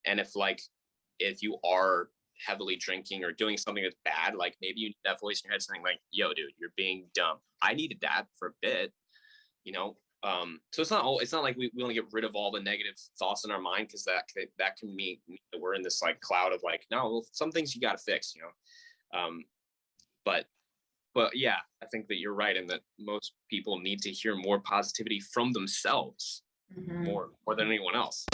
And if you are heavily drinking or doing something that's bad, like maybe you need that voice in your head saying like, yo, dude, you're being dumb. I needed that for a bit, you know? So it's not like we want to get rid of all the negative thoughts in our mind, because that can mean that we're in this like cloud of like, no, well, some things you got to fix, you know? But yeah, I think that you're right, and that most people need to hear more positivity from themselves, more than anyone else.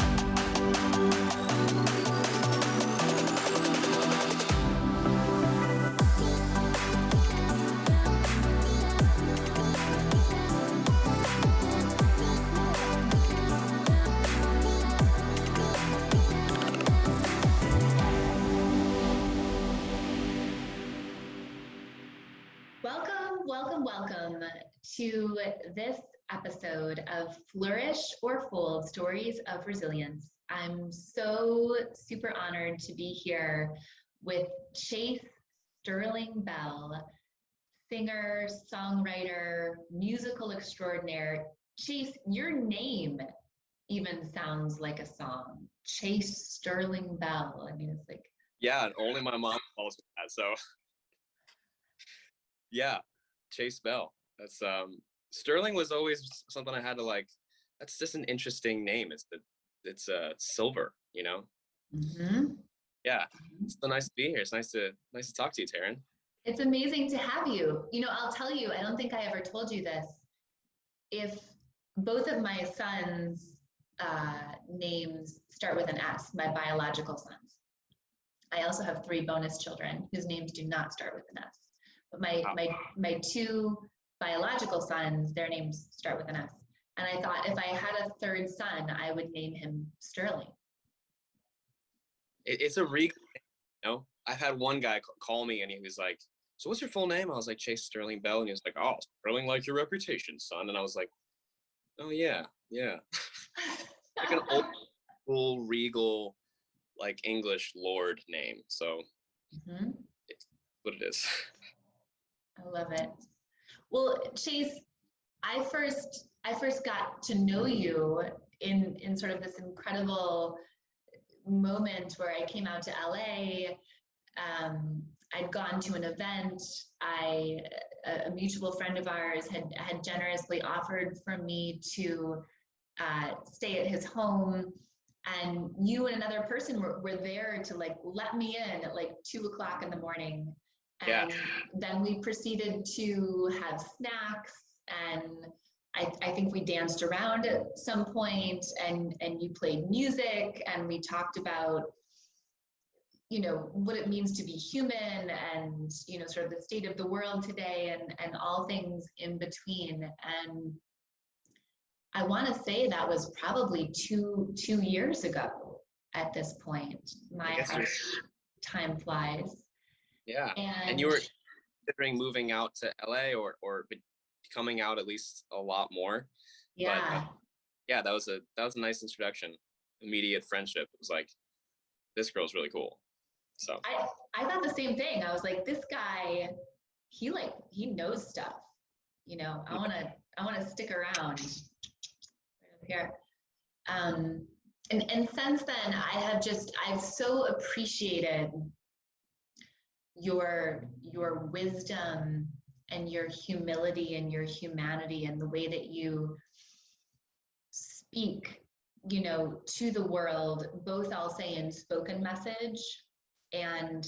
Welcome to this episode of Flourish or Fold, Stories of Resilience. I'm so super honored to be here with Chase Sterling Bell, singer, songwriter, musical extraordinaire. Chase, your name even sounds like a song. Chase Sterling Bell. I mean, it's like... Yeah, and only my mom calls me that, so... Yeah, Chase Bell. That's Sterling was always something I had to like. That's just an interesting name. It's silver, you know. Yeah, it's so nice to be here. It's nice to talk to you, Taryn. It's amazing to have you. You know, I'll tell you, I don't think I ever told you this. If both of my sons' names start with an S, my biological sons. I also have 3 bonus children whose names do not start with an S. But my 2 biological sons, their names start with an S. And I thought if I had a 3rd son, I would name him Sterling. It's a regal, you know. I've had one guy call me and he was like, "So what's your full name?" I was like, "Chase Sterling Bell," and he was like, "Oh, Sterling like your reputation, son." And I was like, "Oh yeah." Like an old school regal, like English lord name. So it's what it is. I love it. Well, Chase, I first got to know you in sort of this incredible moment where I came out to LA. I'd gone to an event. A mutual friend of ours had generously offered for me to stay at his home, and you and another person were there to like let me in at like 2 o'clock in the morning. And then we proceeded to have snacks, and I think we danced around at some point, and you played music, and we talked about, you know, what it means to be human, and, you know, sort of the state of the world today, and all things in between. And I want to say that was probably two years ago at this point. Time flies. Yeah. And you were considering moving out to LA or coming out at least a lot more. Yeah. But, yeah, that was a nice introduction. Immediate friendship. It was like, this girl's really cool. So I thought the same thing. I was like, this guy, he knows stuff. You know, I wanna stick around right here. And since then I've so appreciated your wisdom and your humility and your humanity and the way that you speak, you know, to the world, both I'll say in spoken message and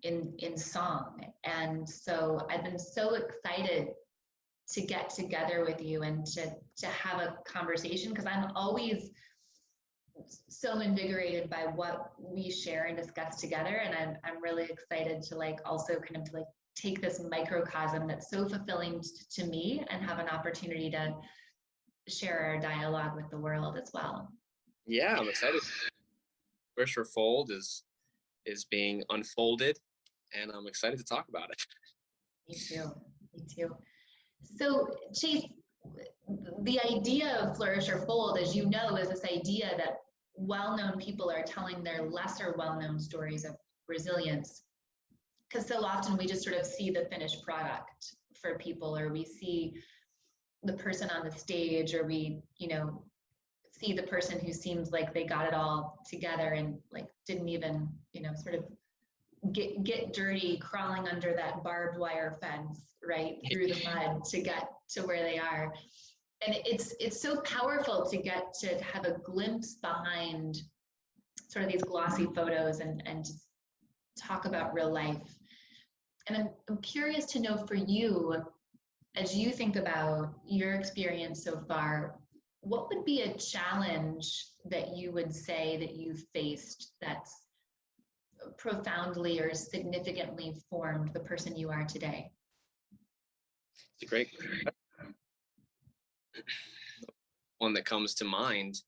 in song. And so I've been so excited to get together with you and to have a conversation, because I'm always so invigorated by what we share and discuss together. And I'm really excited to like also kind of like take this microcosm that's so fulfilling to me and have an opportunity to share our dialogue with the world as well. Yeah, I'm excited. Flourish or Fold is being unfolded, and I'm excited to talk about it. Me too. So Chase, the idea of Flourish or Fold, as you know, is this idea that well-known people are telling their lesser well-known stories of resilience. Because so often we just sort of see the finished product for people, or we see the person on the stage, or we, you know, see the person who seems like they got it all together and like didn't even, sort of get dirty crawling under that barbed wire fence, right, through the mud to get to where they are. And it's so powerful to get to have a glimpse behind sort of these glossy photos and just talk about real life. And I'm curious to know for you, as you think about your experience so far, what would be a challenge that you would say that you faced that's profoundly or significantly formed the person you are today? It's a great one that comes to mind,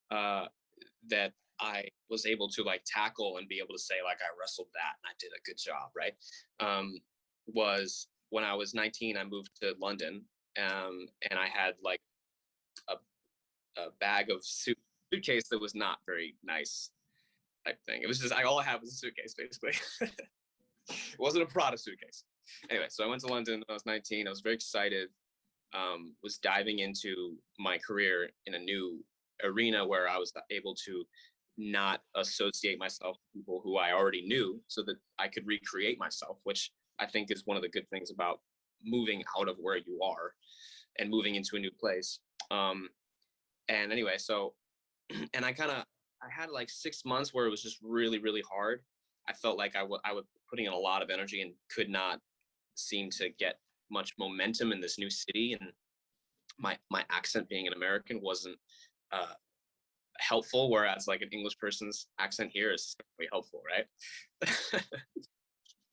that I was able to like tackle and be able to say like I wrestled that and I did a good job, right? Was when I was 19, I moved to London, and I had like a bag of suitcase that was not very nice type thing. It was just all I had was a suitcase basically. It wasn't a Prada suitcase. Anyway, so I went to London when I was 19. I was very excited. Was diving into my career in a new arena where I was able to not associate myself with people who I already knew so that I could recreate myself, which I think is one of the good things about moving out of where you are and moving into a new place. And anyway, so, and I had like 6 months where it was just really, really hard. I felt like I was putting in a lot of energy and could not seem to get much momentum in this new city. And my accent being an American wasn't helpful, whereas like an English person's accent here is certainly helpful, right?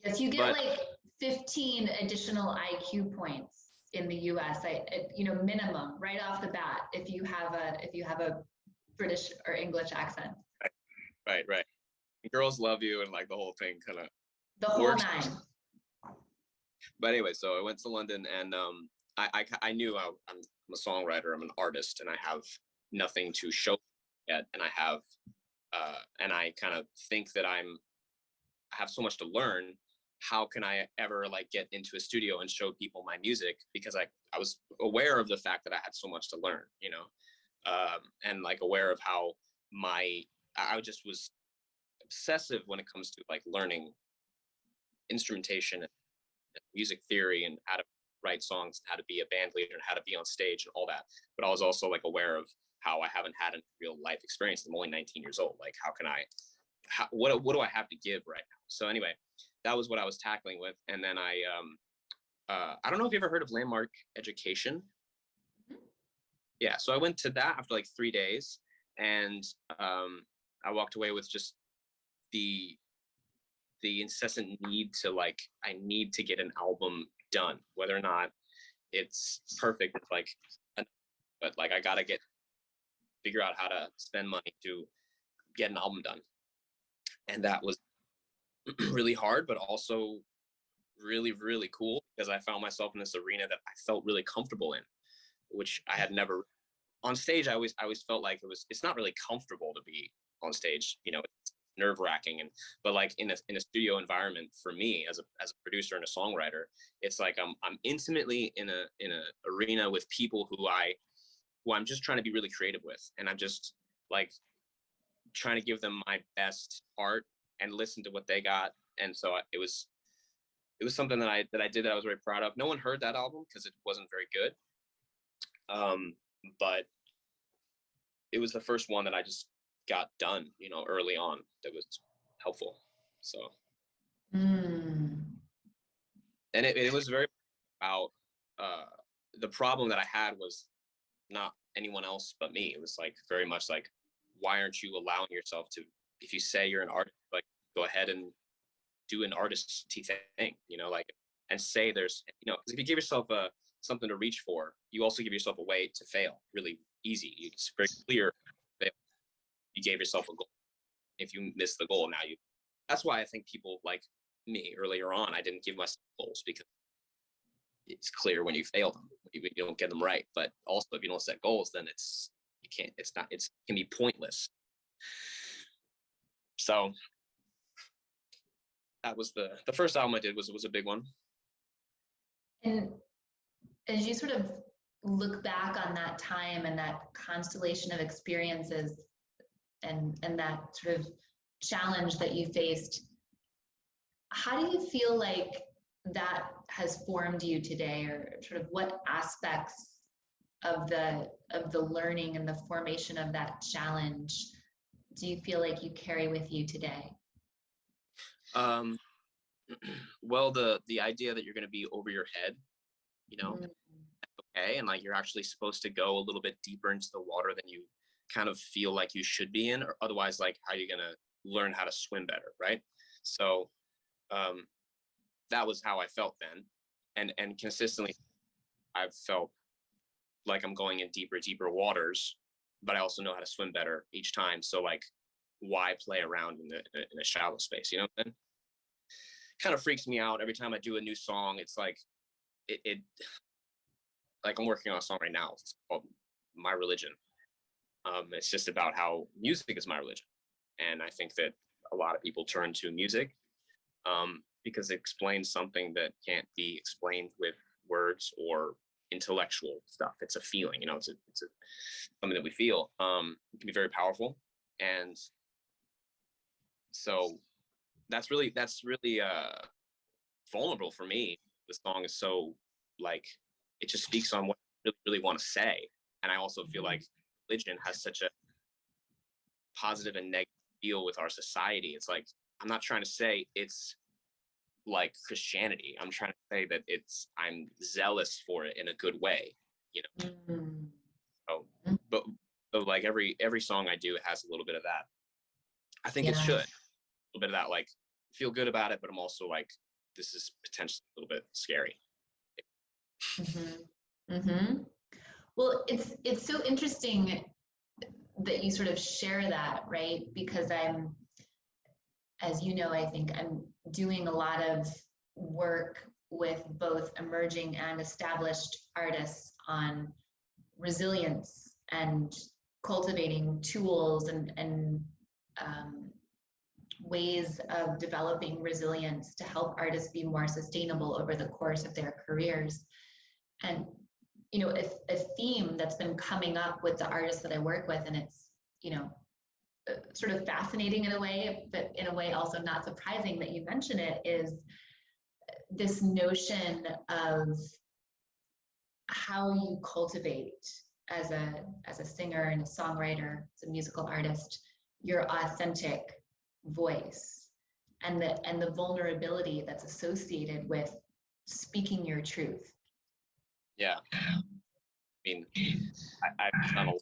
Yes, you get like 15 additional IQ points in the US, minimum right off the bat if you have a British or English accent. Right. Girls love you and like the whole thing kind of the whole works. nine. But anyway, so I went to London, and I knew I'm a songwriter, I'm an artist, and I have nothing to show yet, and I have and I kind of think that I have so much to learn. How can I ever like get into a studio and show people my music? Because I was aware of the fact that I had so much to learn, and like aware of how I just was obsessive when it comes to like learning instrumentation and music theory and how to write songs, how to be a band leader and how to be on stage and all that. But I was also like aware of how I haven't had a real life experience. I'm only 19 years old. Like, what do I have to give right now? So anyway, that was what I was tackling with. And then I don't know if you ever heard of Landmark Education. Yeah, so I went to that after like 3 days, and I walked away with just the incessant need to like, I need to get an album done, whether or not it's perfect. It's like, but like I gotta figure out how to spend money to get an album done, and that was really hard, but also really, really cool because I found myself in this arena that I felt really comfortable in, which I had never on stage. I always felt like it's not really comfortable to be on stage, it's nerve-wracking, but like in a studio environment for me as a producer and a songwriter, it's like I'm intimately in a arena with people who I'm just trying to be really creative with, and I'm just like trying to give them my best art and listen to what they got. And so it was something that I did that I was very proud of. No one heard that album because it wasn't very good, but it was the first one that I just got done, early on, that was helpful. So, and it was very about the problem that I had was not anyone else but me. It was like very much like, why aren't you allowing yourself to, if you say you're an artist, like go ahead and do an artist-y thing, like, and say there's, because if you give yourself something to reach for, you also give yourself a way to fail really easy. It's very clear. You gave yourself a goal. If you miss the goal, that's why I think people like me earlier on, I didn't give myself goals, because it's clear when you fail them, you don't get them right. But also if you don't set goals, then it can be pointless. So that was the first album I did was a big one. And as you sort of look back on that time and that constellation of experiences and that sort of challenge that you faced, how do you feel like that has formed you today, or sort of what aspects of the learning and the formation of that challenge do you feel like you carry with you today? Um, well, the idea that you're going to be over your head, you know, Mm, okay, and like you're actually supposed to go a little bit deeper into the water than you kind of feel like you should be in, or otherwise, like how are you going to learn how to swim better, right? So um, that was how I felt then, and consistently I've felt like I'm going in deeper waters, but I also know how to swim better each time. So like, why play around in a shallow space? You know, and kind of freaks me out every time I do a new song. It's like it like I'm working on a song right now. It's called My Religion. It's just about how music is my religion, and I think that a lot of people turn to music because it explains something that can't be explained with words or intellectual stuff. It's a feeling, you know. It's something that we feel. It can be very powerful, and so that's really vulnerable for me. The song is so like it just speaks on what I really want to say, and I also feel mhm. like religion has such a positive and negative feel with our society. It's like I'm not trying to say it's like Christianity. I'm trying to say that I'm zealous for it in a good way, you know. Mm, So, mm, but so like every song I do has a little bit of that. I think it yeah. should a little bit of that, like feel good about it, but I'm also like this is potentially a little bit scary. Mm-hmm. Mm-hmm. Well, it's so interesting that you sort of share that, right? Because as you know, I think I'm doing a lot of work with both emerging and established artists on resilience and cultivating tools and um, ways of developing resilience to help artists be more sustainable over the course of their careers. And a theme that's been coming up with the artists that I work with, and it's sort of fascinating in a way, but in a way also not surprising that you mention it, is this notion of how you cultivate as a singer and a songwriter, as a musical artist, your authentic voice and the vulnerability that's associated with speaking your truth. Yeah, I mean, I've done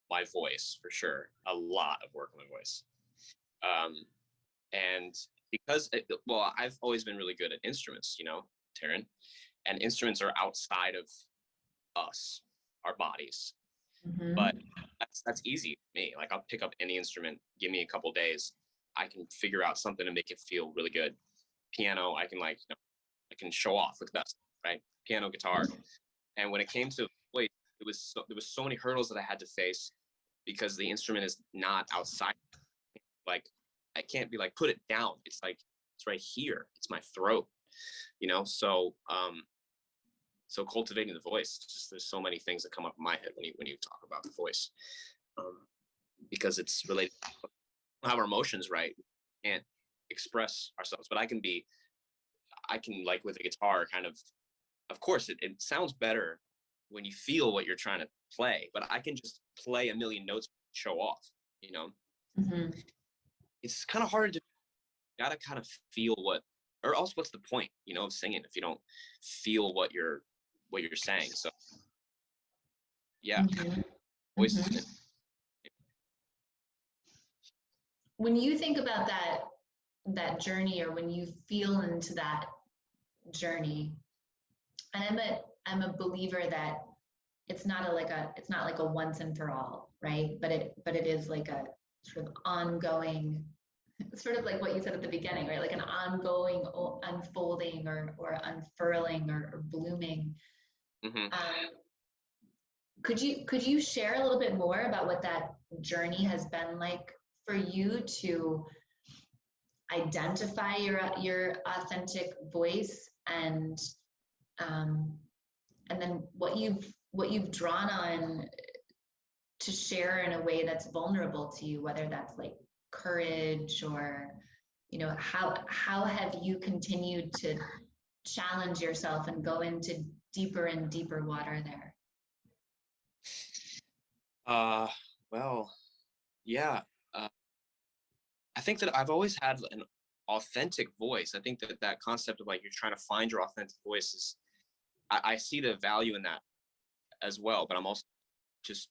my voice for sure, a lot of work on my voice, um, and well, I've always been really good at instruments, you know, Taryn, and instruments are outside of us, our bodies. But Mm-hmm. that's easy for me. Like I'll pick up any instrument, give me a couple days, I can figure out something to make it feel really good. Piano, I can like, I can show off with the best, right? Piano, guitar. And when it came to voice, there was so many hurdles that I had to face because the instrument is not outside. Like I can't be like put it down. It's like it's right here. It's my throat, you know. So cultivating the voice, it's just there's so many things that come up in my head when you talk about the voice, um, because it's related to have our emotions right. We can't express ourselves, but I can like with a guitar kind of course it sounds better when you feel what you're trying to play, but I can just play a million notes, show off, you know. Mm-hmm. It's kind of hard to gotta kind of feel what, or else what's the point, you know, of singing if you don't feel what you're saying. So yeah, Mm-hmm. voice has Mm-hmm. been. When you think about that journey, or when you feel into that journey, and I'm a believer that it's not like a once and for all, right? But it is like a sort of ongoing, sort of like what you said at the beginning, right? Like an ongoing unfolding or unfurling or blooming. Hmm. Um, could you share a little bit more about what that journey has been like for you to identify your authentic voice um, and then what you've drawn on to share in a way that's vulnerable to you, whether that's like courage or, you know, how have you continued to challenge yourself and go into deeper and deeper water there? Well, yeah. I think that I've always had an authentic voice. I think that that concept of like you're trying to find your authentic voice is, I see the value in that as well. But I'm also just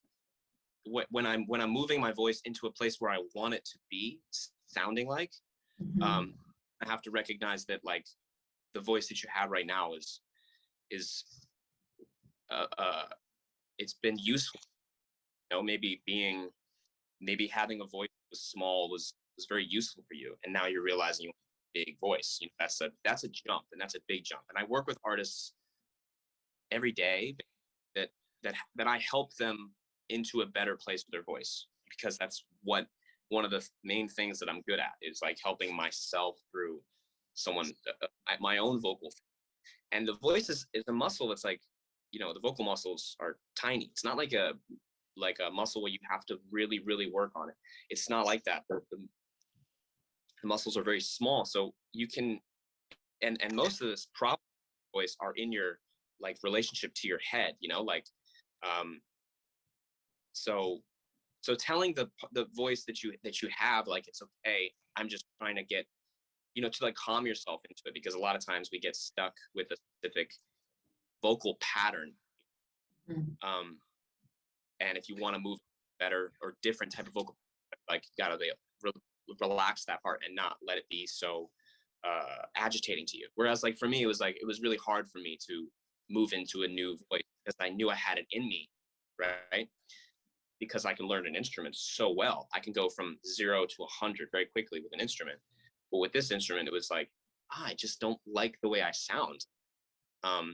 when I'm moving my voice into a place where I want it to be sounding like, Mm-hmm. um, I have to recognize that like the voice that you have right now is uh, uh it's been useful. You know, maybe having a voice that was small was very useful for you, and now you're realizing you want a big voice. You know, that's a jump, and that's a big jump. And I work with artists every day that that I help them into a better place with their voice, because that's what one of the main things that I'm good at is like helping myself through someone my own vocal thing. And the voice is a muscle that's like, you know, the vocal muscles are tiny. It's not like a muscle where you have to really really work on it. It's not like that. The muscles are very small, so you can, and most of this problem voice are in your like relationship to your head, you know, like um so so telling the voice that you have like it's okay, I'm just trying to get, you know, to like calm yourself into it, because a lot of times we get stuck with a specific vocal pattern. Mm-hmm. um and if you want to move better or different type of vocal, like you gotta relax that part and not let it be so agitating to you. Whereas like for me, it was like it was really hard for me to move into a new voice because I knew I had it in me, right? Because I can learn an instrument so well. I can go from 0 to 100 very quickly with an instrument. But with this instrument, it was like, I just don't like the way I sound.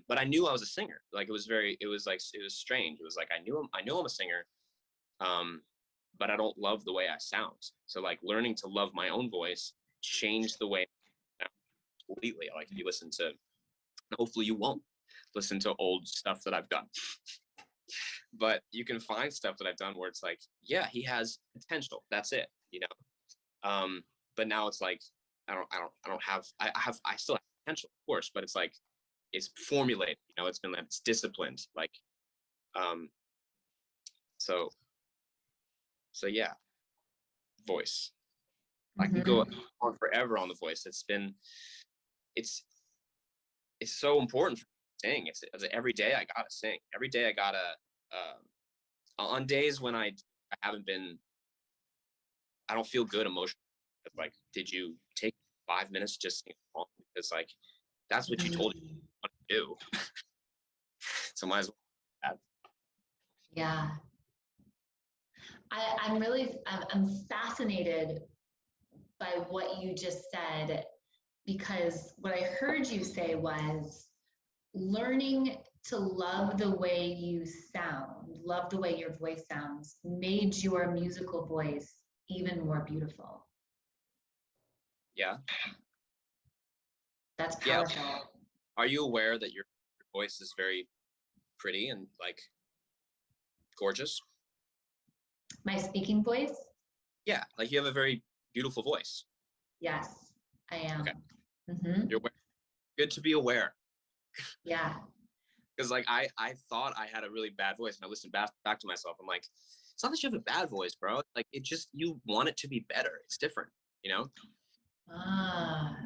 But I knew I was a singer. Like it was like, it was strange. It was like, I know I'm a singer, um, but I don't love the way I sound. So like learning to love my own voice changed the way I sound completely. Like if you listen to, hopefully you won't listen to old stuff that I've done, but you can find stuff that I've done where it's like, yeah, he has potential. That's it, you know. But now it's like I don't have I still have potential, of course, but it's like it's formulated, you know, it's disciplined, like um so so yeah, voice. I can go Mm-hmm. on forever on the voice. It's it's so important for me to sing. It's every day I gotta sing. Every day I gotta on days when I haven't been, I don't feel good emotionally. It's like, did you take 5 minutes just sing a song? Because like that's what you told Mm-hmm. me to do. So might as well do that. Yeah. I'm really I'm fascinated by what you just said, because what I heard you say was learning to love the way you sound, love the way your voice sounds, made your musical voice even more beautiful. Yeah. That's Yeah. powerful. Are you aware that your voice is very pretty and like gorgeous? My speaking voice? Yeah, like you have a very beautiful voice. Yes, I Okay. am. Mm-hmm. You're aware. Good to be aware. Yeah. Because like I thought I had a really bad voice, and I listened back to myself. I'm like, it's not that you have a bad voice, bro. Like it just, you want it to be better. It's different, you know? Ah,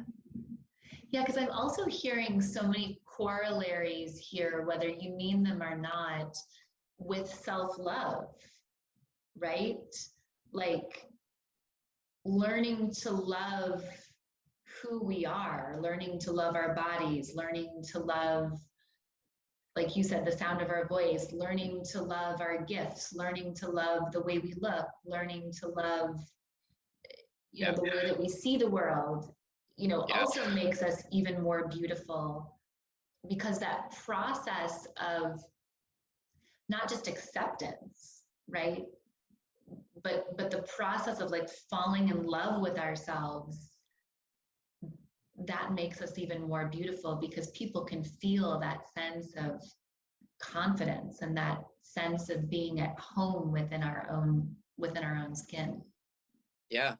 yeah, because I'm also hearing so many corollaries here, whether you mean them or not, with self love, right? Like learning to love who we are, learning to love our bodies, learning to love, like you said, the sound of our voice, learning to love our gifts, learning to love the way we look, learning to love, you know, Yeah. the way that we see the world, you know, Yeah. also makes us even more beautiful, because that process of not just acceptance, right, but the process of like falling in love with ourselves, that makes us even more beautiful, because people can feel that sense of confidence and that sense of being at home within our own skin. Yeah.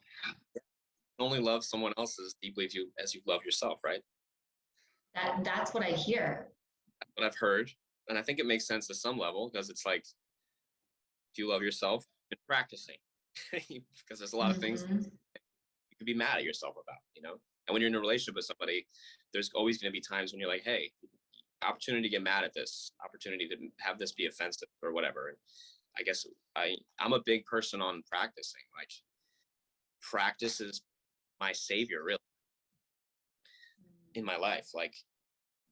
Only love someone else as deeply as you love yourself, right? That's what I hear. That's what I've heard. And I think it makes sense to some level, because it's like, if you love yourself, you're practicing. Because there's a lot of things Mm-hmm. you could be mad at yourself about, And when you're in a relationship with somebody, there's always going to be times when you're like, hey, opportunity to get mad at this, opportunity to have this be offensive or whatever. And I guess I'm a big person on practicing. Like, practice is my savior, really, in my life. Like,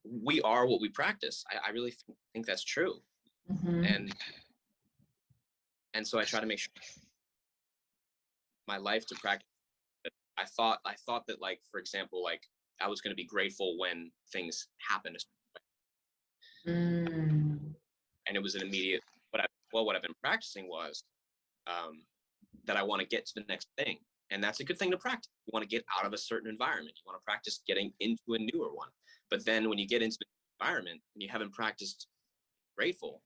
we are what we practice. I really think that's true. Mm-hmm. And so I try to make sure my life to practice. I thought that, like, for example, like, I was going to be grateful when things happened, Mm. and it was an immediate. What I've been practicing was that I want to get to the next thing, and that's a good thing to practice. You want to get out of a certain environment. You want to practice getting into a newer one. But then when you get into the environment and you haven't practiced grateful,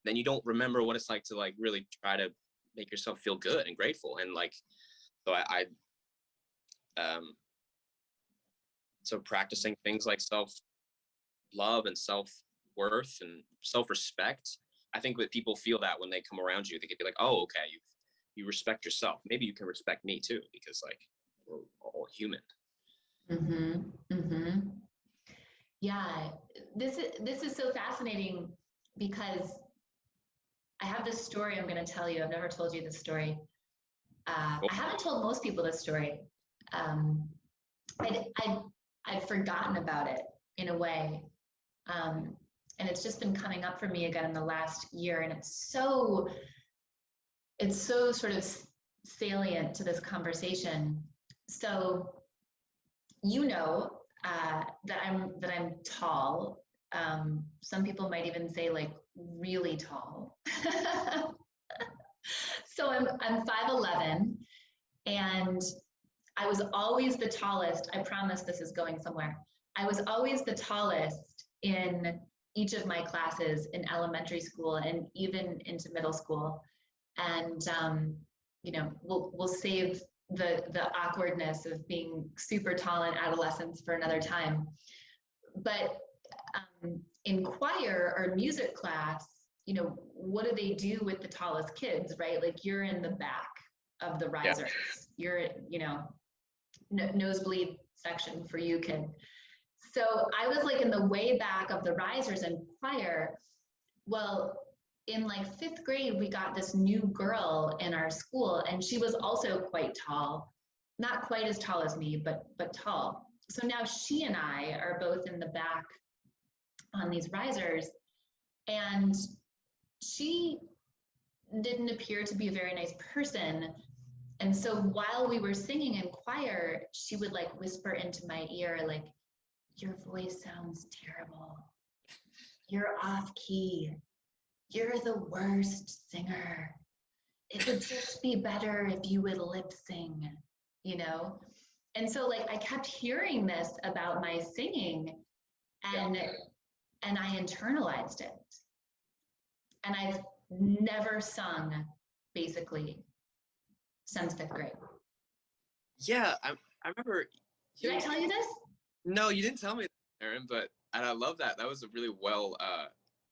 then you don't remember what it's like to, like, really try to make yourself feel good and grateful. And, like, so so practicing things like self-love and self-worth and self-respect. I think that people feel that when they come around you, they could be like, oh, okay, you respect yourself. Maybe you can respect me too, because, like, we're all human. Mm-hmm. Mm-hmm. Yeah, this is so fascinating, because I have this story I'm going to tell you. I've never told you this story. Cool. I haven't told most people this story. I'd forgotten about it in a way. And it's just been coming up for me again in the last year. And it's so sort of salient to this conversation. So, that I'm tall. Some people might even say, like, really tall. So I'm 5'11", and I was always the tallest. I promise this is going somewhere. I was always the tallest in each of my classes in elementary school and even into middle school. And we'll save the awkwardness of being super tall in adolescence for another time. But in choir or music class, what do they do with the tallest kids, right? Like, you're in the back of the risers. Yeah. You're, nosebleed section for you, kid. So I was, like, in the way back of the risers in choir. Well, in, like, 5th grade, we got this new girl in our school, and she was also quite tall. Not quite as tall as me, but tall. So now she and I are both in the back on these risers, and she didn't appear to be a very nice person. And so while we were singing in choir, she would, like, whisper into my ear, like, your voice sounds terrible. You're off key. You're the worst singer. It would just be better if you would lip sing, And so, like, I kept hearing this about my singing, and I internalized it. And I've never sung, basically, since 5th grade. Yeah, I remember. Did I tell you this? No, you didn't tell me that, Erin, and I love that. That was a really well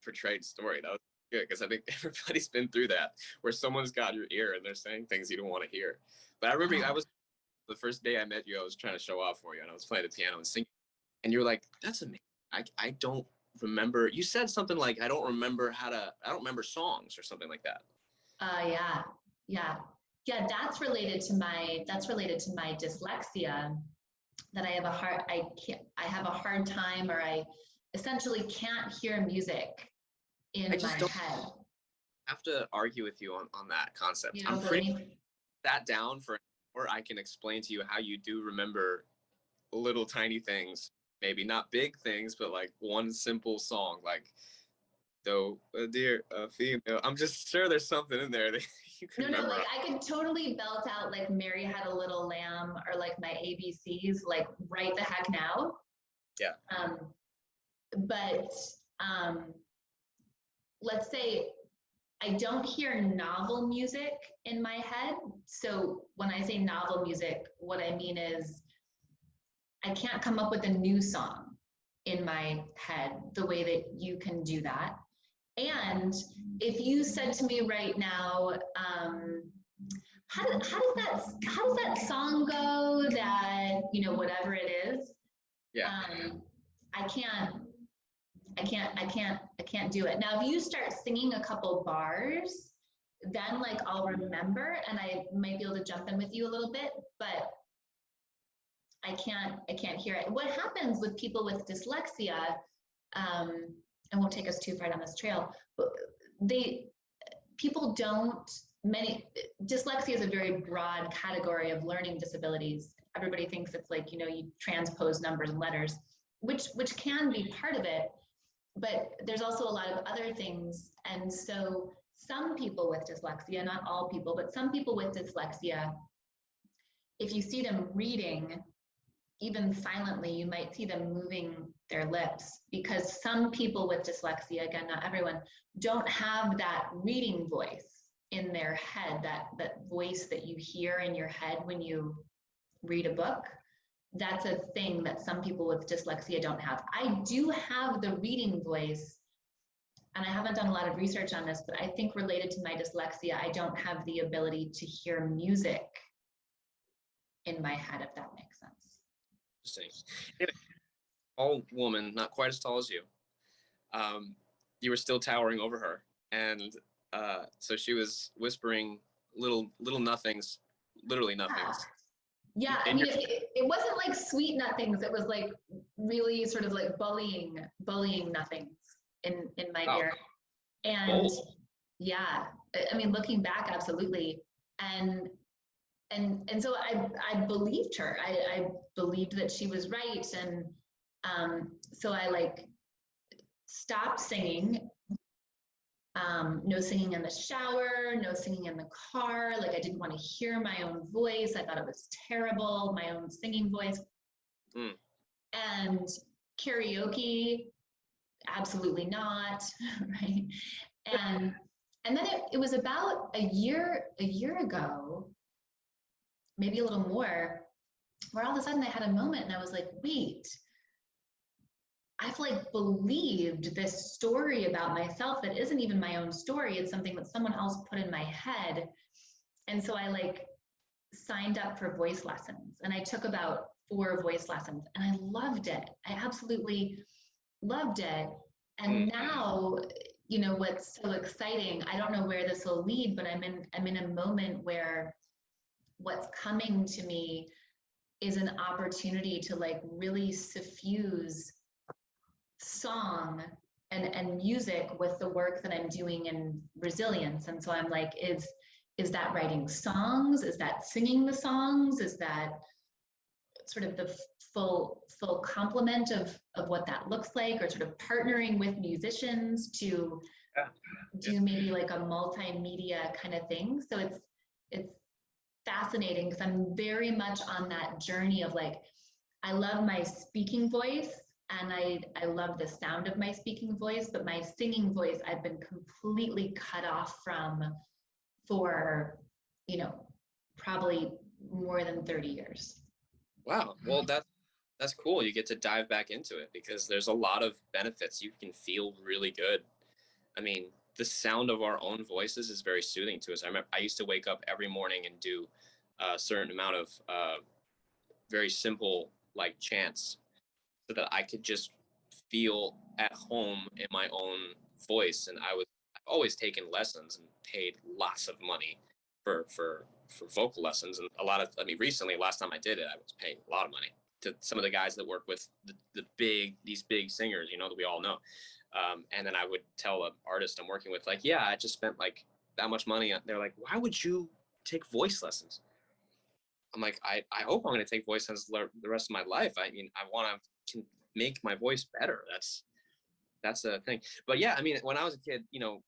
portrayed story. That was good, because I think everybody's been through that, where someone's got your ear and they're saying things you don't want to hear. But I remember I was the first day I met you, I was trying to show off for you, and I was playing the piano and singing, and you're like, "That's amazing." I don't remember. You said something like, I don't remember songs," or something like that. Yeah. That's related to my dyslexia. That I have a hard time, or I essentially can't hear music in my head. I have to argue with you on that concept. You don't believe me? That down for, or I can explain to you how you do remember little tiny things, maybe not big things, but, like, one simple song, like, though a dear female. I'm just sure there's something in there that you can remember. Like, I could totally belt out, like, Mary Had a Little Lamb, or, like, my ABCs, like, right the heck now. Yeah. But let's say I don't hear novel music in my head. So when I say novel music, what I mean is I can't come up with a new song in my head the way that you can do that. And if you said to me right now, how does that song go that, you know, whatever it is, Yeah. I can't do it. Now, if you start singing a couple bars, then like I'll remember and I might be able to jump in with you a little bit, but I can't hear it. What happens with people with dyslexia, I won't take us too far down this trail, but people don't, dyslexia is a very broad category of learning disabilities. Everybody thinks it's like, you know, you transpose numbers and letters, which can be part of it, but there's also a lot of other things. And so some people with dyslexia, not all people, but some people with dyslexia, if you see them reading, even silently, you might see them moving their lips, because some people with dyslexia, again, not everyone, don't have that reading voice in their head, that voice that you hear in your head when you read a book. That's a thing that some people with dyslexia don't have. I do have the reading voice, and I haven't done a lot of research on this, but I think related to my dyslexia, I don't have the ability to hear music in my head, if that makes sense. Interesting. Yeah, tall woman, not quite as tall as you. You were still towering over her, and so she was whispering little nothings, literally nothings. Yeah, I mean, it wasn't like sweet nothings. It was like really sort of like bullying nothings in my ear. And yeah, I mean, looking back, absolutely. And so I believed her. I believed that she was right. And so I like stopped singing. No singing in the shower, no singing in the car. Like I didn't want to hear my own voice. I thought it was terrible, my own singing voice. And karaoke, absolutely not, right? And then it was about a year ago, maybe a little more, where all of a sudden I had a moment and I was like, wait, I've like believed this story about myself that isn't even my own story. It's something that someone else put in my head. And so I like signed up for voice lessons, and I took about 4 voice lessons, and I loved it. I absolutely loved it. And now, you know, what's so exciting, I don't know where this will lead, but I'm in a moment where what's coming to me is an opportunity to like really suffuse song and music with the work that I'm doing in resilience. And so I'm like, is that writing songs? Is that singing the songs? Is that sort of the full complement of what that looks like, or sort of partnering with musicians to do maybe like a multimedia kind of thing? So it's fascinating because I'm very much on that journey of like, I love my speaking voice, and I love the sound of my speaking voice, but my singing voice, I've been completely cut off from for, you know, probably more than 30 years. Wow. Well, that's cool. You get to dive back into it because there's a lot of benefits. You can feel really good. I mean, the sound of our own voices is very soothing to us. I remember I used to wake up every morning and do a certain amount of very simple like chants, so that I could just feel at home in my own voice. And I've always taken lessons and paid lots of money for vocal lessons. And recently, last time I did it, I was paying a lot of money to some of the guys that work with these big singers, you know, that we all know. And then I would tell an artist I'm working with, like, yeah, I just spent like that much money. They're like, why would you take voice lessons? I'm like, I hope I'm going to take voice lessons the rest of my life. I mean, I want to make my voice better. That's a thing. But yeah, I mean, when I was a kid, you know,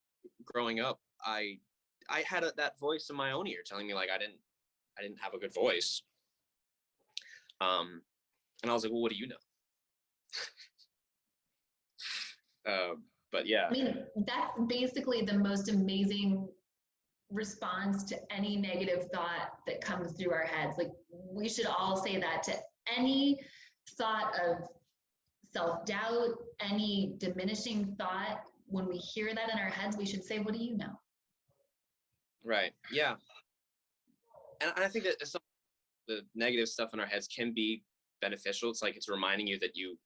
growing up, I had that voice in my own ear telling me like I didn't have a good voice. And I was like, well, what do you know? But yeah. I mean, that's basically the most amazing response to any negative thought that comes through our heads. Like, we should all say that to any thought of self-doubt, any diminishing thought. When we hear that in our heads, we should say, what do you know? Right. Yeah. And I think that some the negative stuff in our heads can be beneficial. It's like it's reminding you that you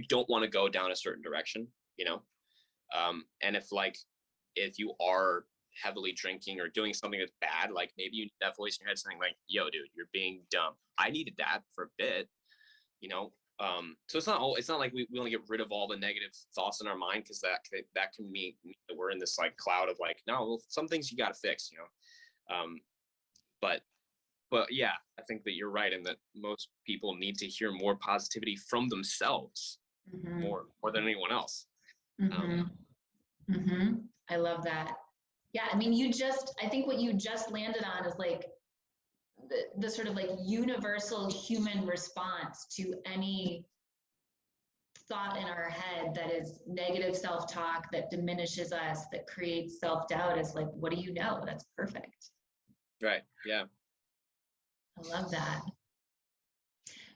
don't want to go down a certain direction, you know. And if you are heavily drinking or doing something that's bad, like maybe you that voice in your head saying like, "Yo, dude, you're being dumb." I needed that for a bit, you know. So it's not like we only get rid of all the negative thoughts in our mind, because that can mean that we're in this like cloud of like, no, well, some things you got to fix, you know. But yeah, I think that you're right in that most people need to hear more positivity from themselves, Mm-hmm. more than anyone else. Mm-hmm. Mm-hmm. I love that. Yeah, I mean, I think what you just landed on is like the sort of like universal human response to any thought in our head that is negative self-talk, that diminishes us, that creates self-doubt, is like, what do you know? That's perfect. Right. Yeah. I love that.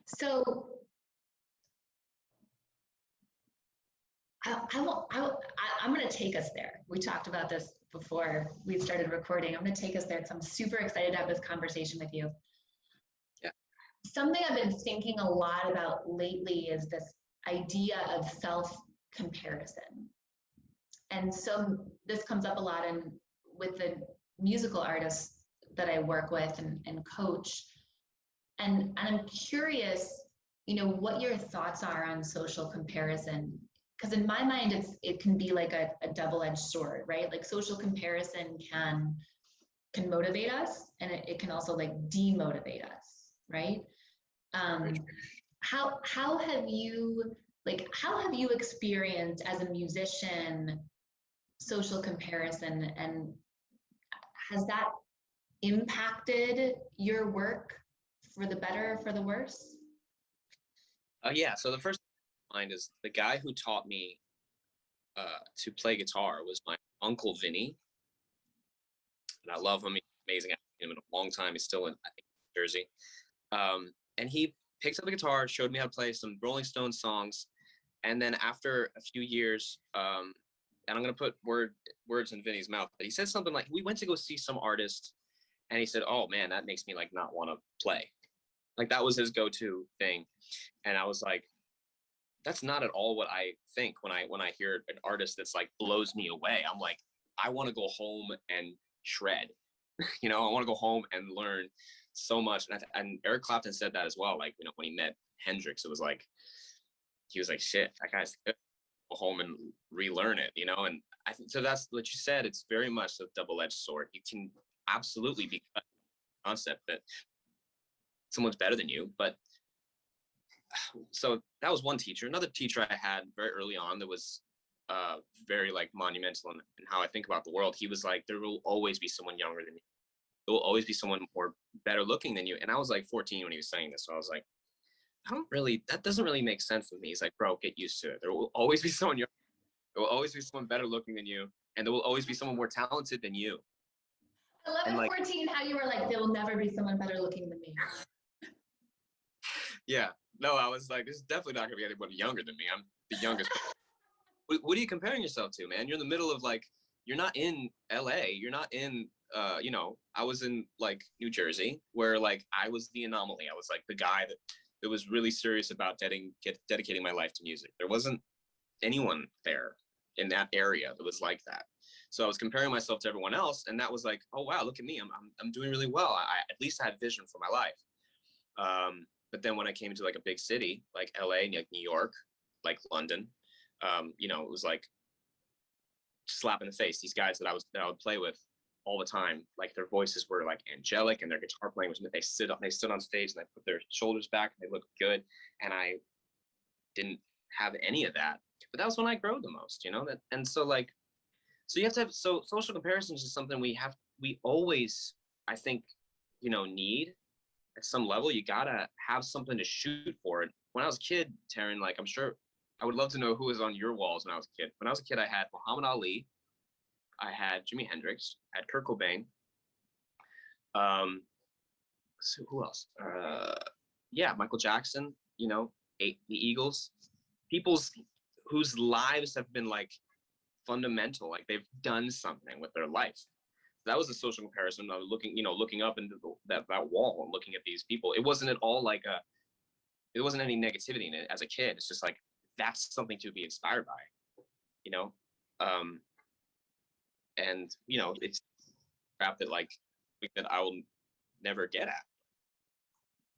So I'm going to take us there. We talked about this before we started recording. I'm going to take us there because I'm super excited to have this conversation with you. Yeah. Something I've been thinking a lot about lately is this idea of self-comparison. And so this comes up a lot with the musical artists that I work with and coach. And I'm curious, what your thoughts are on social comparison. Because in my mind, it can be like a double-edged sword, right? Like social comparison can motivate us, and it can also like demotivate us, right? How have you experienced as a musician social comparison, and has that impacted your work for the better or for the worse? Yeah. So the first thing in mind is the guy who taught me to play guitar was my uncle Vinny, and I love him. He's amazing. I've seen him in a long time. He's still in, I think, Jersey. And he picked up the guitar, showed me how to play some Rolling Stones songs, and then after a few years, and I'm gonna put words in Vinny's mouth, but he said something like, "We went to go see some artist," and he said, "Oh man, that makes me like not want to play." Like that was his go-to thing, and I was like, "That's not at all what I think when I hear an artist that's like blows me away." I'm like, I want to go home and shred. You know, I want to go home and learn so much. And Eric Clapton said that as well. Like, when he met Hendrix, it was like he was like, "Shit, that guy's good. Go home and relearn it." And I think so. That's what you said. It's very much a double-edged sword. You can absolutely be a concept that someone's better than you, but so that was one teacher. Another teacher I had very early on that was very like monumental in how I think about the world. He was like, there will always be someone younger than you. There will always be someone more better looking than you. And I was like 14 when he was saying this. So I was like, that doesn't really make sense with me. He's like, bro, get used to it. There will always be someone younger. There will always be someone better looking than you. And there will always be someone more talented than you. I love And at like, 14 how you were like, there will never be someone better looking than me. yeah, no, I was like, there's definitely not gonna be anybody younger than me. I'm the youngest. What are you comparing yourself to, man? You're in the middle of like, you're not in LA. You're not in, I was in like New Jersey, where like I was the anomaly. I was like the guy that was really serious about dedicating my life to music. There wasn't anyone there in that area that was like that. So I was comparing myself to everyone else, and that was like, oh wow, look at me. I'm doing really well. I at least had vision for my life. But then when I came to like a big city like LA, like New York, like London, it was like slap in the face. These guys that I would play with all the time, like their voices were like angelic, and their guitar playing was they stood on stage and they put their shoulders back and they looked good. And I didn't have any of that. But that was when I grew the most, that. And so like, so you have to have, so social comparisons is something we always, I think, need at some level. You gotta have something to shoot for. And when I was a kid, Taryn, like I'm sure I would love to know who was on your walls when I was a kid. When I was a kid, I had Muhammad Ali, I had Jimi Hendrix, I had Kurt Cobain. So who else? Yeah, Michael Jackson. You know, the Eagles. People's whose lives have been like fundamental, like they've done something with their life. That was a social comparison. I was looking up into that wall and looking at these people. It wasn't at all like it wasn't any negativity in it as a kid. It's just like that's something to be inspired by, you know. Um, and it's crap that like that I will never get at.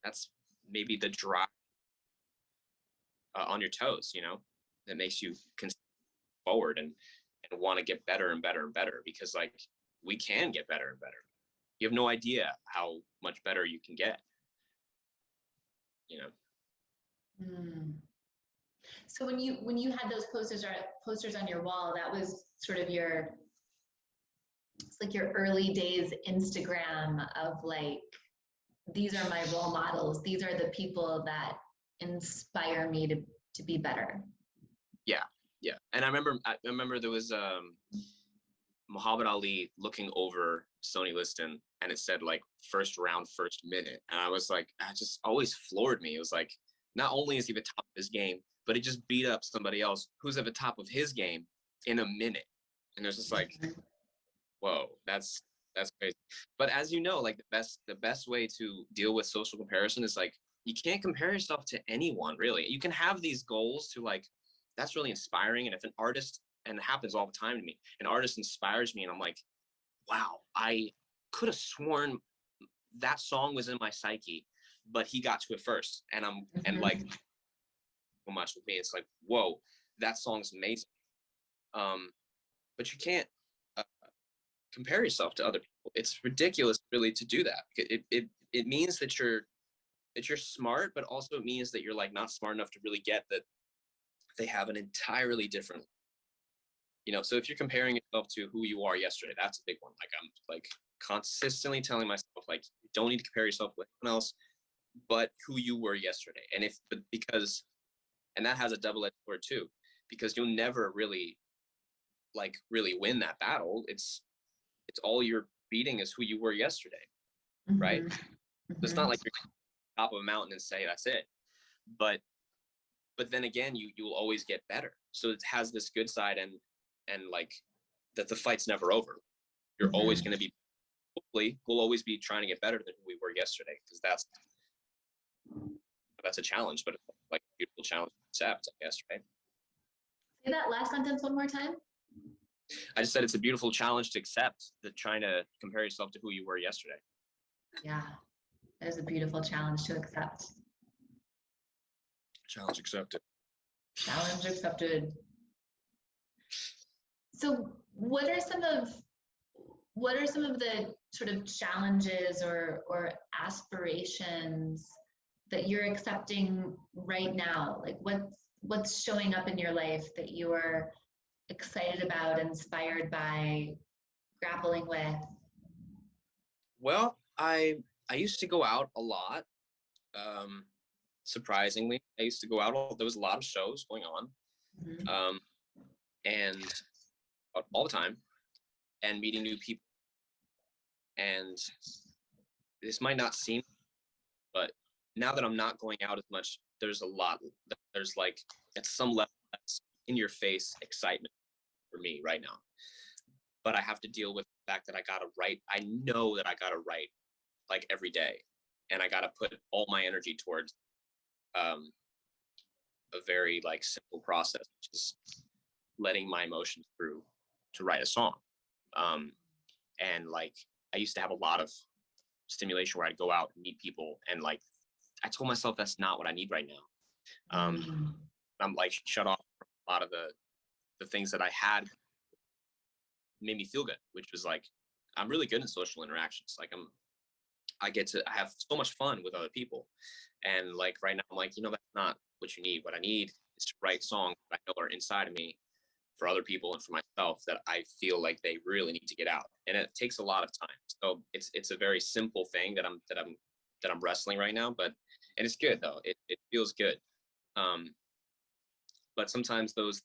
That's maybe the drive on your toes, that makes you forward and want to get better and better and better, because like we can get better and better. You have no idea how much better you can get. Mm. So when you had those posters on your wall, that was sort of it's like your early days Instagram of like, these are my role models. These are the people that inspire me to be better. Yeah. And I remember there was Muhammad Ali looking over Sony Liston, and it said like first round, first minute. And I was like, that just always floored me. It was like, not only is he the top of his game, but he just beat up somebody else who's at the top of his game in a minute. And there's just like, whoa, that's crazy. But as you know, like the best way to deal with social comparison is like, you can't compare yourself to anyone really. You can have these goals to like, that's really inspiring. And if an artist, and it happens all the time to me, an artist inspires me and I'm like, wow, I could have sworn that song was in my psyche, but he got to it first. And and like so much with me, it's like, whoa, that song's amazing. But you can't compare yourself to other people. It's ridiculous really to do that. It means that you're smart, but also it means that you're like not smart enough to really get that they have an entirely different, so if you're comparing yourself to who you are yesterday, that's a big one. Like I'm like consistently telling myself like, you don't need to compare yourself with anyone else but who you were yesterday. And that has a double-edged sword too, because you'll never really win that battle. It's all you're beating is who you were yesterday, right? It's not like you're top of a mountain and say that's it, but then again, you'll always get better. So it has this good side, and like that the fight's never over. You're always going to be, hopefully we'll always be trying to get better than who we were yesterday, because that's a challenge, but it's like a beautiful challenge to accept, I guess, right? Say that last sentence one more time. I just said it's a beautiful challenge to accept, that trying to compare yourself to who you were yesterday. Yeah, that is a beautiful challenge to accept. Challenge accepted. Challenge accepted. So what are some of the sort of challenges or aspirations that you're accepting right now? Like what's showing up in your life that you are excited about, inspired by, grappling with? Well, I used to go out a lot. Surprisingly, I used to go out. There was a lot of shows going on, and all the time, and meeting new people. And this might not seem, but now that I'm not going out as much, there's like at some level that's in your face excitement for me right now. But I have to deal with the fact that I gotta write. I know that I gotta write like every day, and I gotta put all my energy towards a very like simple process, which is letting my emotions through to write a song. And like I used to have a lot of stimulation where I'd go out and meet people, and like I told myself that's not what I need right now. I'm like shut off from a lot of the things that I had made me feel good, which was like I'm really good in social interactions. Like I have so much fun with other people, and like right now I'm like, that's not what you need. What I need is to write songs that I know are inside of me for other people and for myself that I feel like they really need to get out, and it takes a lot of time. So it's a very simple thing that I'm wrestling right now, and it's good though. It feels good. But sometimes those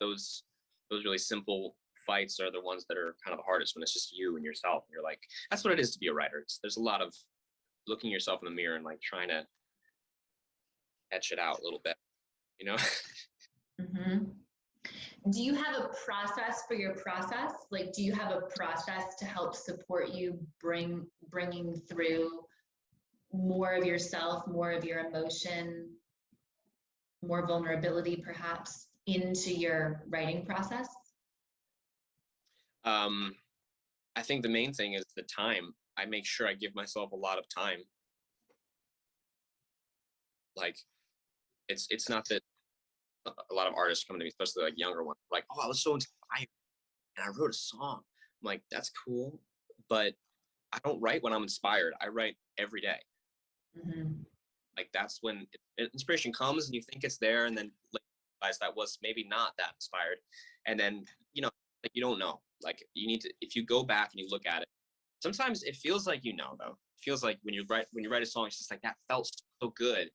really simple fights are the ones that are kind of the hardest, when it's just you and yourself. And you're like, that's what it is to be a writer. There's a lot of looking yourself in the mirror and like trying to etch it out a little bit, you know? Mm-hmm. Do you have a process for your process? Like, do you have a process to help support you bringing through more of yourself, more of your emotion, more vulnerability perhaps into your writing process? I think the main thing is the time. I make sure I give myself a lot of time. Like, it's not that a lot of artists come to me, especially like younger ones, like, oh, I was so inspired and I wrote a song. I'm like, that's cool, but I don't write when I'm inspired. I write every day. Mm-hmm. Like, that's when inspiration comes and you think it's there, and then like, realize that was maybe not that inspired, and then like, you don't know. Like, you need to, if you go back and you look at it, sometimes it feels like, though, it feels like when you write a song, it's just like, that felt so good.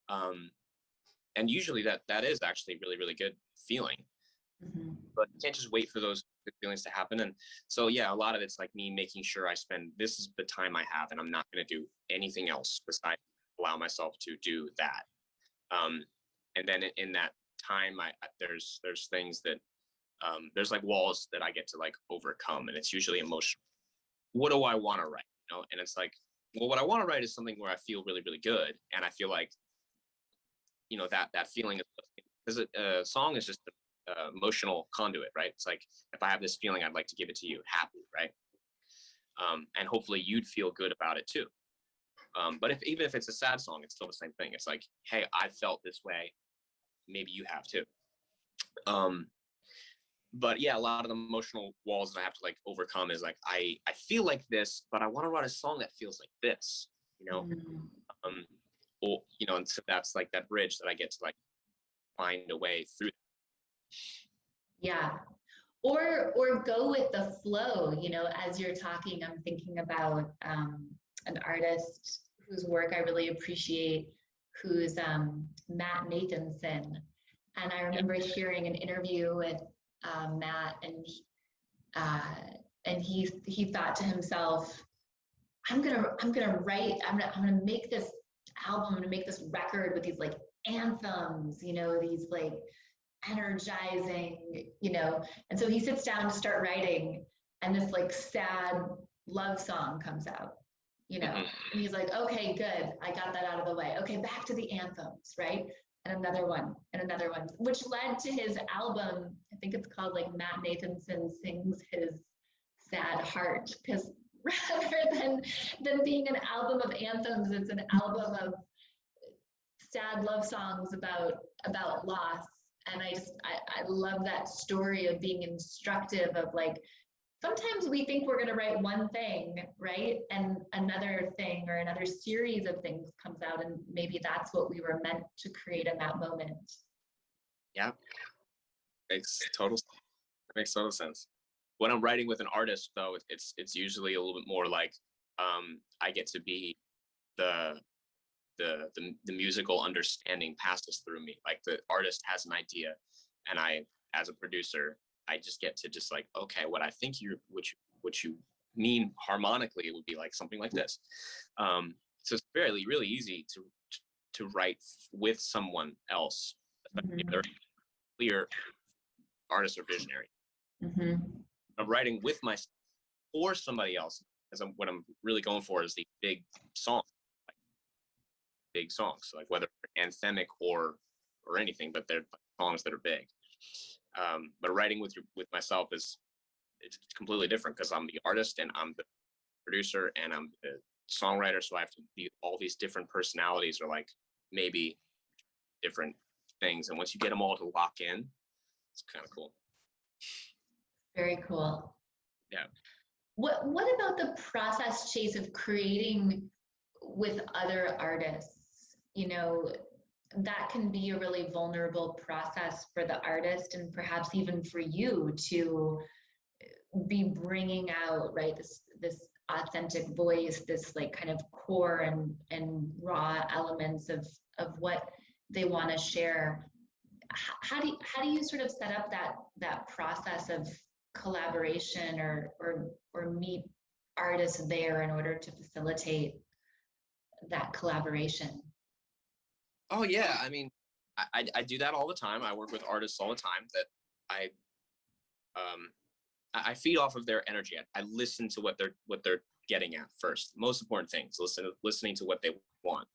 And usually that is actually really, really good feeling. Mm-hmm. But you can't just wait for those good feelings to happen. And so, yeah, a lot of it's like me making sure I spend, this is the time I have, and I'm not going to do anything else besides allow myself to do that. And then in that time, there's things that, there's like walls that I get to like overcome, and it's usually emotional. What do I want to write? And it's like, well, what I want to write is something where I feel really, really good, and I feel like, that feeling is, because a song is just an emotional conduit, right? It's like, if I have this feeling, I'd like to give it to you happy, right? And hopefully you'd feel good about it too. But even if it's a sad song, it's still the same thing. It's like, hey, I felt this way, maybe you have too. But yeah, a lot of the emotional walls that I have to like overcome is like, I feel like this, but I want to write a song that feels like this, Mm-hmm. um, or, and so that's like that bridge that I get to like find a way through. Yeah. Or go with the flow. As you're talking, I'm thinking about an artist whose work I really appreciate, who's Matt Nathanson. And I Yeah. remember hearing an interview with Matt, uh, and he thought to himself, I'm gonna write, I'm gonna make this album, I'm gonna make this record with these like anthems, these like energizing, and so he sits down to start writing, and this like sad love song comes out, Mhm. and he's like, okay, good, I got that out of the way. Okay, back to the anthems, right? And another one, which led to his album. I think it's called like Matt Nathanson Sings His Sad Heart, because rather than being an album of anthems, it's an album of sad love songs about loss. And I love that story of being instructive of like, sometimes we think we're going to write one thing, right, and another thing or another series of things comes out, and maybe that's what we were meant to create in that moment. Yeah, makes total sense. When I'm writing with an artist, though, it's usually a little bit more like, I get to be the the musical understanding passes through me. Like, the artist has an idea, and I, as a producer, I just get to just like, okay, what I think what you mean harmonically, it would be like something like this. So it's really, really easy to write with someone else, especially if Mm-hmm. they're clear artist or visionary. Mm-hmm. I'm writing with myself or somebody else, as what I'm really going for is the big song, like big songs, so like whether they're anthemic or anything, but they're songs that are big. But writing with myself it's completely different, because I'm the artist and I'm the producer and I'm the songwriter, so I have to be all these different personalities, or like maybe different things. And once you get them all to lock in, it's kind of cool. Very cool. Yeah. What about the process, Chase, of creating with other artists? That can be a really vulnerable process for the artist, and perhaps even for you to be bringing out, right, this authentic voice, this like kind of core and raw elements of what they want to share. how do you sort of set up that process of collaboration or meet artists there in order to facilitate that collaboration? Oh yeah, I mean, I do that all the time. I work with artists all the time that I um I feed off of their energy. I listen to what they're getting at first. The most important thing is listening to what they want,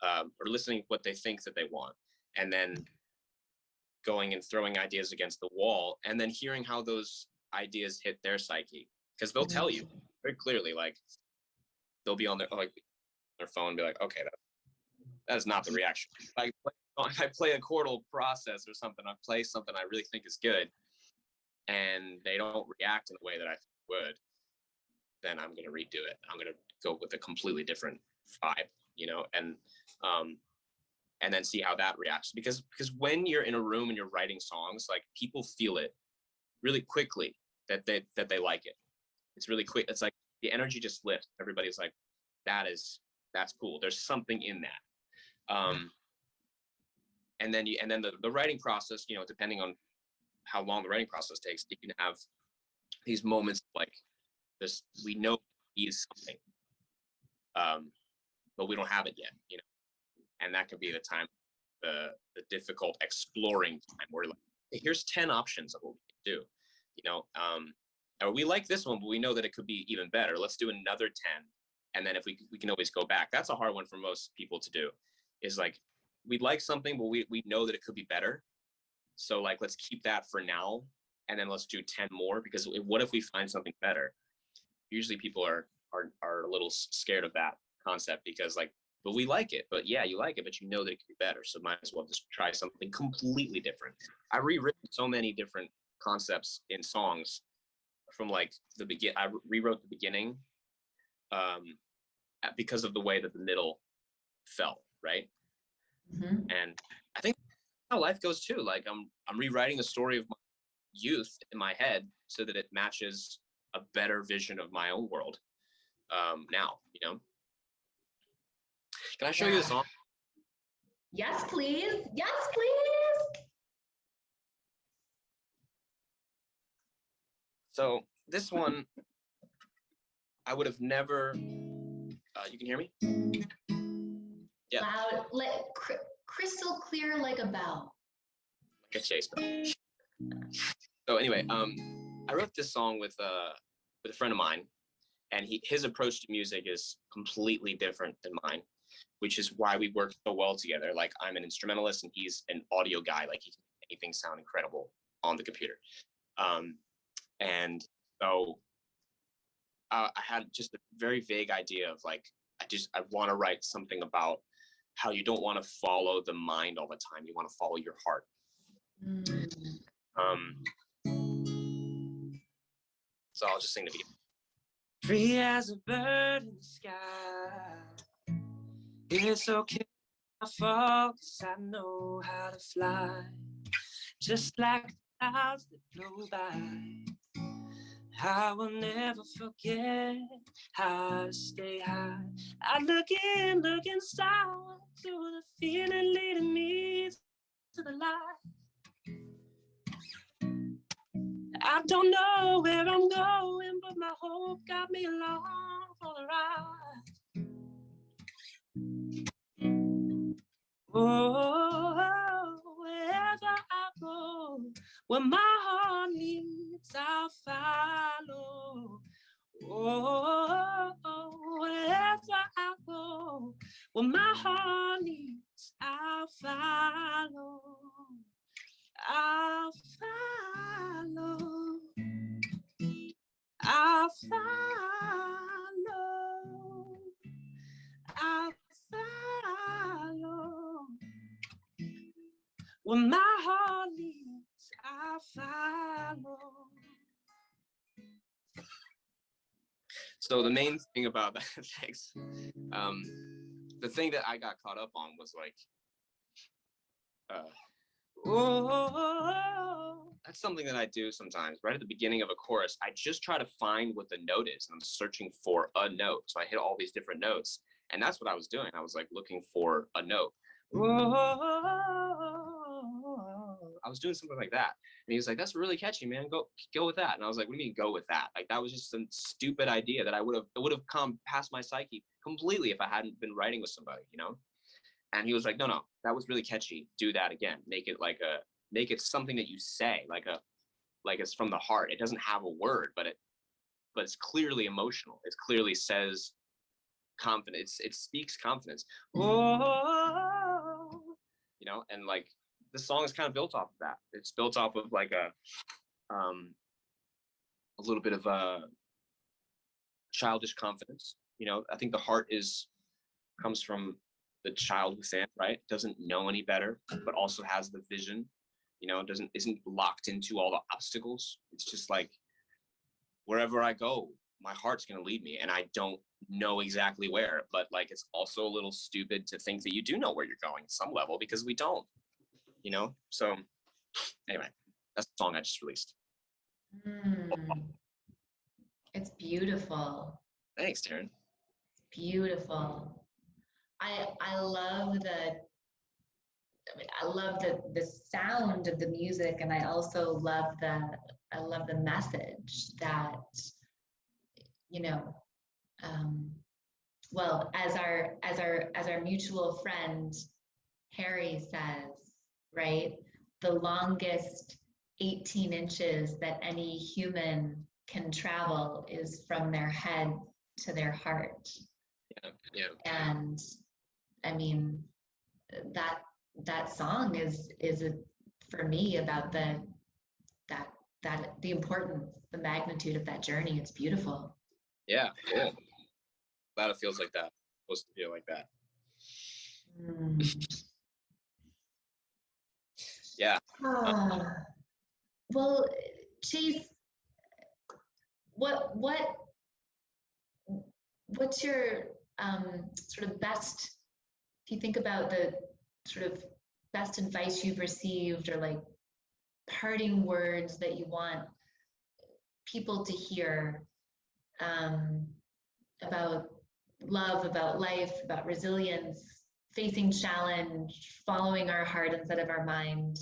or listening to what they think that they want, and then going and throwing ideas against the wall, and then hearing how those ideas hit their psyche, because they'll tell you very clearly. Like they'll be on their phone and be like, okay, that is not the reaction. Like if I play a chordal process or something, I play something I really think is good, and they don't react in the way that I would, then I'm going to redo it. I'm going to go with a completely different vibe, um, and then see how that reacts. Because when you're in a room and you're writing songs, like people feel it really quickly that they like it. It's really quick. It's like the energy just lifts. Everybody's like, that's cool. There's something in that. And then the writing process, depending on how long the writing process takes, you can have these moments like this. We know he is something, but we don't have it yet, and that could be the time, the difficult exploring time, where like, hey, here's 10 options of what we can do, or we like this one, but we know that it could be even better. Let's do another 10, and then if we can always go back. That's a hard one for most people to do. Is like we like something, but we know that it could be better. So like let's keep that for now, and then let's do 10 more, because what if we find something better? Usually people are a little scared of that concept, because like, but we like it, but yeah, you like it, but you know that it could be better, so might as well just try something completely different. I rewritten so many different concepts in songs from like I rewrote the beginning, because of the way that the middle felt, right? And I think how life goes too. Like I'm rewriting the story of my youth in my head so that it matches a better vision of my own world, now. Can I show you the song? Yes, please. Yes, please. So this one, I would have never. You can hear me? Yeah. Loud, crystal clear like a bell. Like a chase bell. So anyway, I wrote this song with a friend of mine, and his approach to music is completely different than mine, which is why we work so well together. Like I'm an instrumentalist and he's an audio guy. Like he can make anything sound incredible on the computer. And so I had just a very vague idea of like, I want to write something about how you don't want to follow the mind all the time. You want to follow your heart. So I'll just sing the beginning. Free as a bird in the sky. It's okay, I fall, 'cause I know how to fly. Just like the clouds that blow by. I will never forget how to stay high. I look inside to the feeling leading me to the light. I don't know where I'm going, but my hope got me along for the ride. Oh, wherever I go, where my heart leads, I'll follow. Oh, wherever I go, where my heart leads, I'll follow. I'll follow. I'll follow. I'll follow. Where my heart leads, I'll follow. So the main thing about that, thanks. The thing that I got caught up on was like, that's something that I do sometimes. Right at the beginning of a chorus, I just try to find what the note is. I'm searching for a note. So I hit all these different notes. And that's what I was doing. I was like looking for a note. I was doing something like that. And he was like, that's really catchy, man. Go with that. And I was like, what do you mean go with that? Like, that was just some stupid idea that it would have come past my psyche completely if I hadn't been writing with somebody, you know? And he was like, no, that was really catchy. Do that again. Make it something that you say, like it's from the heart. It doesn't have a word, but it's clearly emotional. It clearly says confidence. It speaks confidence. Oh, you know, and like the song is kind of built off of that. It's built off of like a little bit of childish confidence. You know, I think the heart comes from the child within, right? Doesn't know any better, but also has the vision. You know, isn't locked into all the obstacles. It's just like wherever I go, my heart's gonna lead me, and I don't know exactly where. But like, it's also a little stupid to think that you do know where you're going at some level, because we don't. You know. So anyway, that's the song I just released. It's beautiful. Thanks, Taryn. Beautiful. I love the sound of the music, and I also love the message that, you know, well, as our mutual friend Harry says, right? The longest 18 inches that any human can travel is from their head to their heart. Yeah. And I mean, that song is for me about the importance, the magnitude of that journey. It's beautiful. Yeah, cool. Glad it feels like that. It's supposed to feel like that. Yeah. Well, Chase, what's your sort of best, if you think about the sort of best advice you've received, or like parting words that you want people to hear about love, about life, about resilience, facing challenge, following our heart instead of our mind,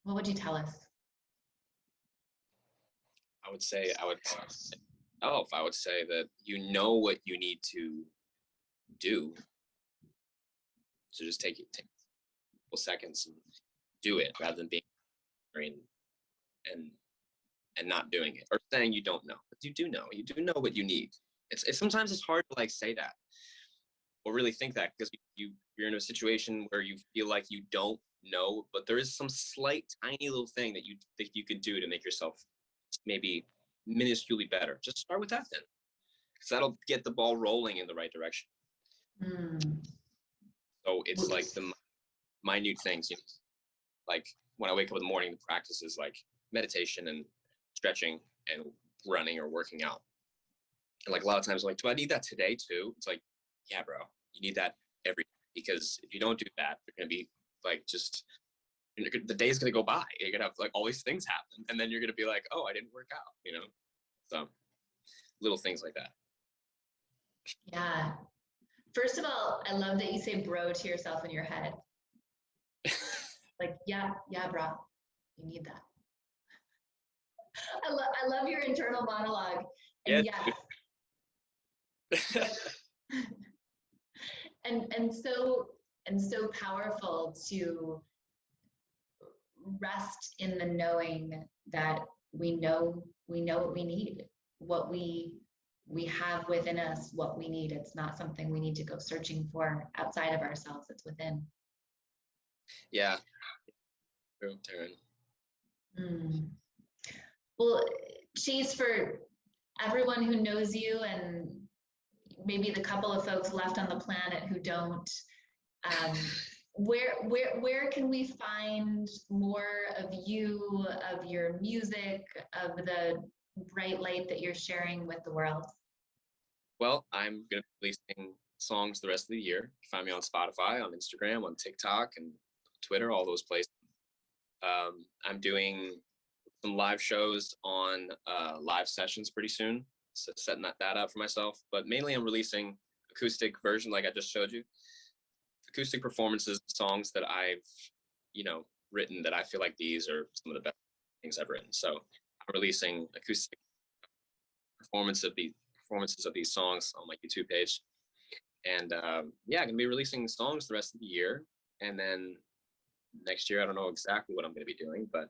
what would you tell us? I would say that you know what you need to do. So just take a couple seconds and do it, rather than being and not doing it, or saying you don't know. But you do know. You do know what you need. It's sometimes it's hard to like say that or really think that, because you're in a situation where you feel like you don't know, but there is some slight tiny little thing that you can do to make yourself maybe minusculely better. Just start with that then, because that'll get the ball rolling in the right direction. So it's like the minute things, you know, like when I wake up in the morning, the practice is like meditation and stretching and running or working out. And like a lot of times I'm like, do I need that today too? It's like, yeah, bro, you need that every day, because if you don't do that, you're gonna be like, just the day's gonna go by. You're gonna have like all these things happen, and then you're gonna be like, oh, I didn't work out, you know. So little things like that. Yeah. First of all, I love that you say bro to yourself in your head. Like, yeah, bro, you need that. I love your internal monologue. And Yeah. yes. and so powerful to rest in the knowing that we know what we need, what we have within us, what we need. It's not something we need to go searching for outside of ourselves. It's within. Yeah. True, Taryn. Well, Chase, for everyone who knows you, and maybe the couple of folks left on the planet who don't, where can we find more of you, of your music, of the bright light that you're sharing with the world? Well, I'm gonna be releasing songs the rest of the year. You can find me on Spotify, on Instagram, on TikTok, and Twitter, all those places. I'm doing some live shows on live sessions pretty soon, so setting that up for myself. But mainly I'm releasing acoustic version, like I just showed you, acoustic performances, songs that I've, you know, written that I feel like these are some of the best things I've written. So I'm releasing acoustic performances of these songs on my YouTube page. And yeah, I'm gonna be releasing songs the rest of the year. And then next year, I don't know exactly what I'm gonna be doing, but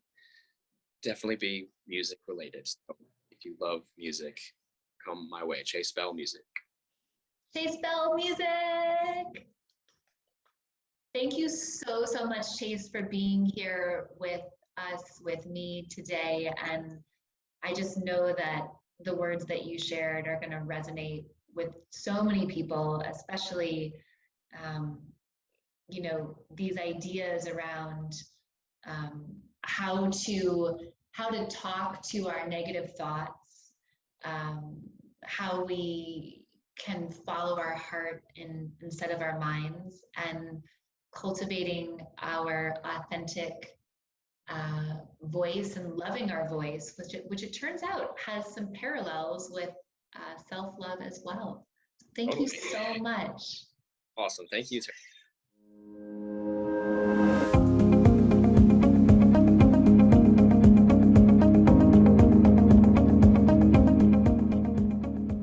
definitely be music related. So if you love music, come my way. Chase Bell Music. Chase Bell Music. Thank you so, so much, Chase, for being here with us, with me today. And I just know that the words that you shared are going to resonate with so many people, especially, um, you know, these ideas around um, how to talk to our negative thoughts, how we can follow our heart instead of our minds, and cultivating our authentic voice and loving our voice, which it turns out has some parallels with self-love as well. Thank you so much. Awesome. Thank you.